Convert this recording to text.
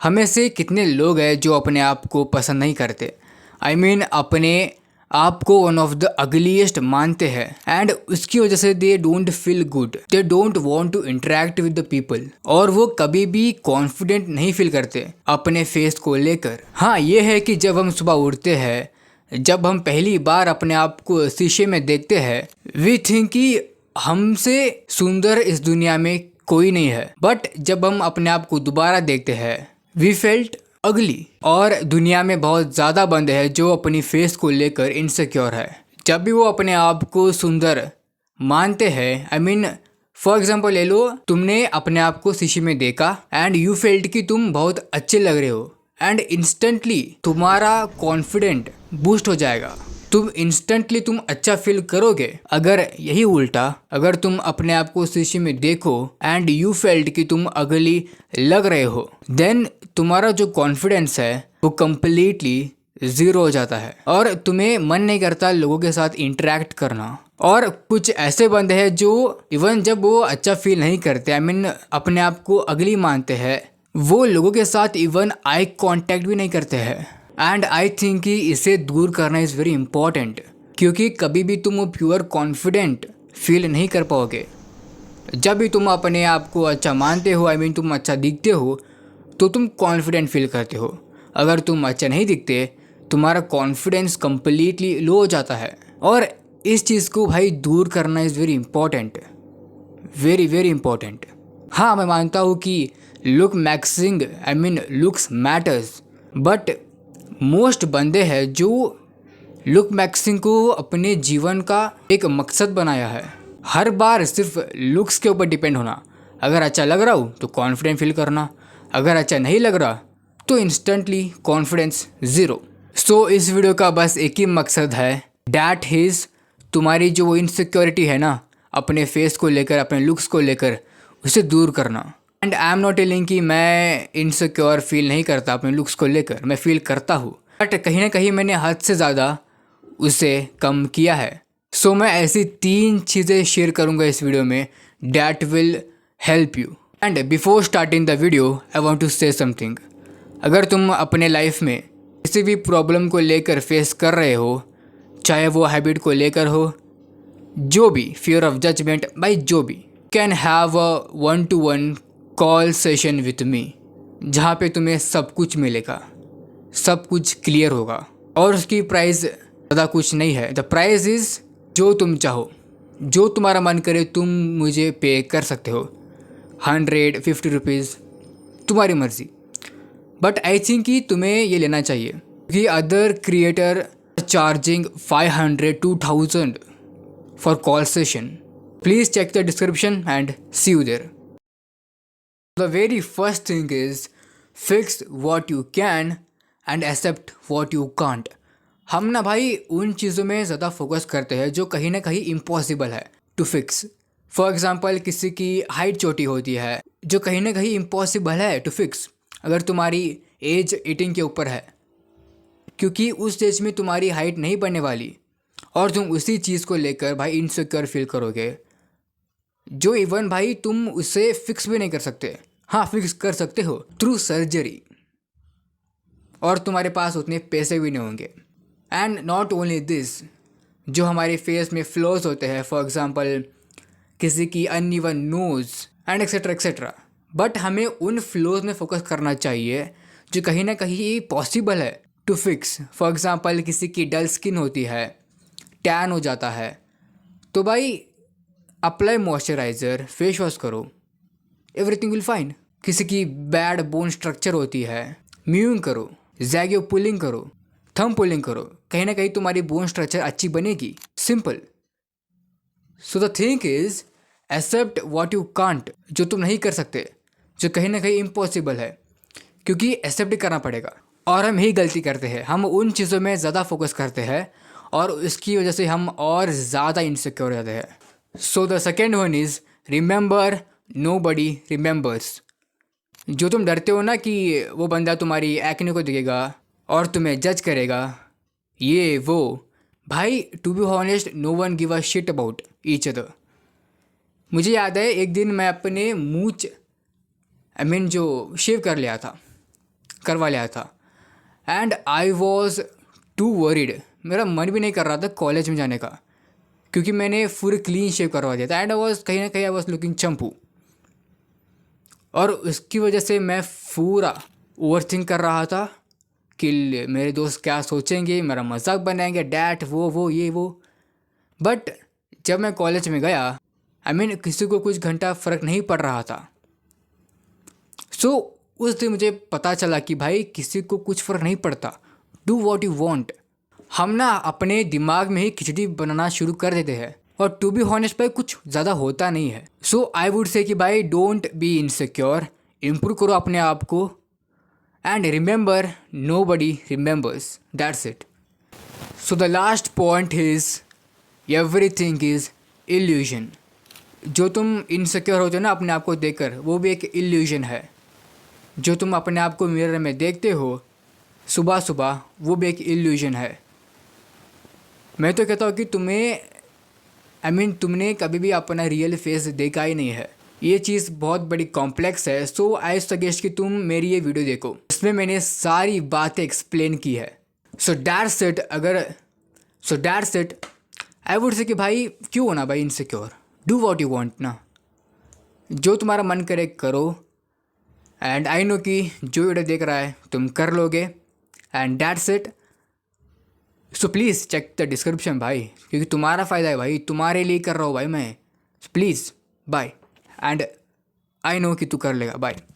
हमें से कितने लोग हैं जो अपने आप को पसंद नहीं करते। अपने आप को वन ऑफ द अगलीस्ट मानते हैं एंड उसकी वजह से they don't feel good, they don't want to interact with the people, और वो कभी भी कॉन्फिडेंट नहीं फील करते अपने फेस को लेकर। हाँ, ये है कि जब हम सुबह उठते हैं, जब हम पहली बार अपने आप को शीशे में देखते हैं, वी थिंक कि हमसे सुंदर इस दुनिया में कोई नहीं है। बट जब हम अपने आप को दोबारा देखते हैं, वी फेल्ट अगली। और दुनिया में बहुत ज़्यादा बंदे हैं जो अपनी फेस को लेकर इनसिक्योर है। जब भी वो अपने आप को सुंदर मानते हैं, फॉर एग्जाम्पल ले लो, तुमने अपने आप को शीशे में देखा एंड यू फेल्ट कि तुम बहुत अच्छे लग रहे हो एंड इंस्टेंटली तुम्हारा कॉन्फिडेंट बूस्ट हो जाएगा। तुम अच्छा फील करोगे। अगर यही उल्टा, अगर तुम अपने आप को शीशे में देखो एंड यू फेल्ट कि तुम अगली लग रहे हो, देन तुम्हारा जो कॉन्फिडेंस है वो कंप्लीटली ज़ीरो हो जाता है और तुम्हें मन नहीं करता लोगों के साथ इंटरेक्ट करना। और कुछ ऐसे बंदे हैं जो इवन जब वो अच्छा फील नहीं करते, अपने आप को अगली मानते हैं, वो लोगों के साथ इवन आई कांटेक्ट भी नहीं करते हैं। एंड आई थिंक कि इसे दूर करना इज़ वेरी इंपॉर्टेंट, क्योंकि कभी भी तुम प्योर कॉन्फिडेंट फील नहीं कर पाओगे। जब भी तुम अपने आप को अच्छा मानते हो, तुम अच्छा दिखते हो, तो तुम कॉन्फिडेंट फील करते हो। अगर तुम अच्छा नहीं दिखते, तुम्हारा कॉन्फिडेंस कंप्लीटली लो हो जाता है। और इस चीज़ को भाई दूर करना is very important, very very important. हाँ, मैं मानता हूँ कि लुक्स मैटर्स, बट मोस्ट बंदे हैं जो लुक मैक्सिंग को अपने जीवन का एक मकसद बनाया है। हर बार सिर्फ लुक्स के ऊपर डिपेंड होना। अगर अच्छा लग रहा हो तो कॉन्फिडेंट फील करना, अगर अच्छा नहीं लग रहा तो इंस्टेंटली कॉन्फिडेंस ज़ीरो। सो इस वीडियो का बस एक ही मकसद है, डैट इज़ तुम्हारी जो वो इनसिक्योरिटी है ना, अपने फेस को लेकर, अपने लुक्स को लेकर, उसे दूर करना। And I am not telling कि मैं इनसिक्योर फील नहीं करता अपने लुक्स को लेकर, मैं फील करता हूँ, बट कहीं ना कहीं मैंने हद से ज़्यादा उसे कम किया है। सो मैं ऐसी 3 चीज़ें शेयर करूँगा इस वीडियो में, that will help you. And before starting the video I want to say something. अगर तुम अपने लाइफ में किसी भी प्रॉब्लम को लेकर फेस कर रहे हो, चाहे वो हैबिट को लेकर हो, जो भी, फियर ऑफ जजमेंट, भाई जो भी, can have a 1-to-1 call session with me, जहाँ पे तुम्हें सब कुछ मिलेगा, सब कुछ क्लियर होगा। और उसकी प्राइस ज़्यादा कुछ नहीं है। द प्राइस इज़ जो तुम चाहो, जो तुम्हारा मन करे तुम मुझे पे कर सकते हो, 150 रुपीज़, तुम्हारी मर्ज़ी। बट आई थिंक कि तुम्हें ये लेना चाहिए, क्योंकि other creator charging 500 to 1000 for call session. Please check the description and see you there. The very first thing is fix what you can and accept what you can't. हम ना भाई उन चीज़ों में ज़्यादा फोकस करते हैं जो कहीं ना कहीं इम्पॉसिबल है टू फिक्स। फॉर एग्जांपल, किसी की हाइट छोटी होती है जो कहीं ना कहीं इम्पॉसिबल है टू फिक्स। अगर तुम्हारी एज 18 के ऊपर है, क्योंकि उस एज में तुम्हारी हाइट नहीं बढ़ने वाली और तुम उसी चीज़ को लेकर भाई इनसिक्योर फील करोगे, जो इवन भाई तुम उसे फिक्स भी नहीं कर सकते। हाँ, फिक्स कर सकते हो थ्रू सर्जरी, और तुम्हारे पास उतने पैसे भी नहीं होंगे। एंड नॉट ओनली दिस, जो हमारे फेस में फ्लॉज होते हैं, फॉर एग्जांपल किसी की uneven nose and etcetera etcetera, but हमें उन फ्लॉज में फोकस करना चाहिए जो कहीं ना कहीं पॉसिबल है टू फिक्स। फॉर एग्जांपल, किसी की डल स्किन होती है, टैन हो जाता है, तो भाई अप्लाई मॉइस्चराइज़र, फेस वॉश करो, एवरीथिंग विल फाइन। किसी की बैड बोन स्ट्रक्चर होती है, म्यूइंग करो, जैगियो पुलिंग करो, थंब पुलिंग करो, कहीं ना कहीं तुम्हारी बोन स्ट्रक्चर अच्छी बनेगी। Simple. So the thing is accept what you can't, जो तुम नहीं कर सकते, जो कहीं ना कहीं इम्पॉसिबल है, क्योंकि एक्सेप्ट करना पड़ेगा। और हम यही गलती करते हैं, हम उन चीज़ों में ज़्यादा फोकस करते हैं और उसकी वजह से हम और ज़्यादा इनसिक्योर हो जाते हैं। So the second one is remember nobody remembers. जो तुम डरते हो ना कि वो बंदा तुम्हारी एक्ने को देखेगा और तुम्हें जज करेगा, ये वो, भाई to be honest no one give a shit about each other. मुझे याद है एक दिन मैं अपने मूंछ जो शेव कर लिया था, करवा लिया था and I was to worried. मेरा मन भी नहीं कर रहा था कॉलेज में जाने का, क्योंकि मैंने फुल क्लीन शेव करवा दिया था एंड आई वॉज कहीं ना कहीं आई वॉज लुकिंग चंपू। और उसकी वजह से मैं पूरा ओवरथिंक कर रहा था कि मेरे दोस्त क्या सोचेंगे, मेरा मजाक बनाएंगे, डैट वो ये वो। बट जब मैं कॉलेज में गया, किसी को कुछ घंटा फ़र्क नहीं पड़ रहा था। सो उस दिन मुझे पता चला कि भाई किसी को कुछ फ़र्क नहीं पड़ता। Do what you want. हम ना अपने दिमाग में ही खिचड़ी बनाना शुरू कर देते हैं, और टू बी हॉनेस्ट भाई कुछ ज़्यादा होता नहीं है। सो आई वुड से कि भाई डोंट बी इनसिक्योर, इम्प्रूव करो अपने आप को and remember nobody remembers, that's it. So the last point is everything is illusion. जो तुम इनसिक्योर होते हो ना अपने आप को देखकर, वो भी एक इल्यूजन है। जो तुम अपने आप को मिरर में देखते हो सुबह सुबह, वो भी एक इल्यूजन है। मैं तो कहता हूँ कि तुमने कभी भी अपना रियल फेस देखा ही नहीं है। ये चीज़ बहुत बड़ी कॉम्प्लेक्स है। सो आई सजेस्ट कि तुम मेरी ये वीडियो देखो, इसमें मैंने सारी बातें एक्सप्लेन की है। So that's it. I would say कि भाई क्यों होना भाई insecure, do what you want ना, जो तुम्हारा मन करे करो। एंड आई नो कि जो वीडियो देख रहा है तुम कर लोगे, and that's it. So please check the description भाई, क्योंकि तुम्हारा फ़ायदा है भाई, तुम्हारे लिए कर रहा हूँ भाई मैं। Please bye, and I know कि तू कर लेगा। बाय।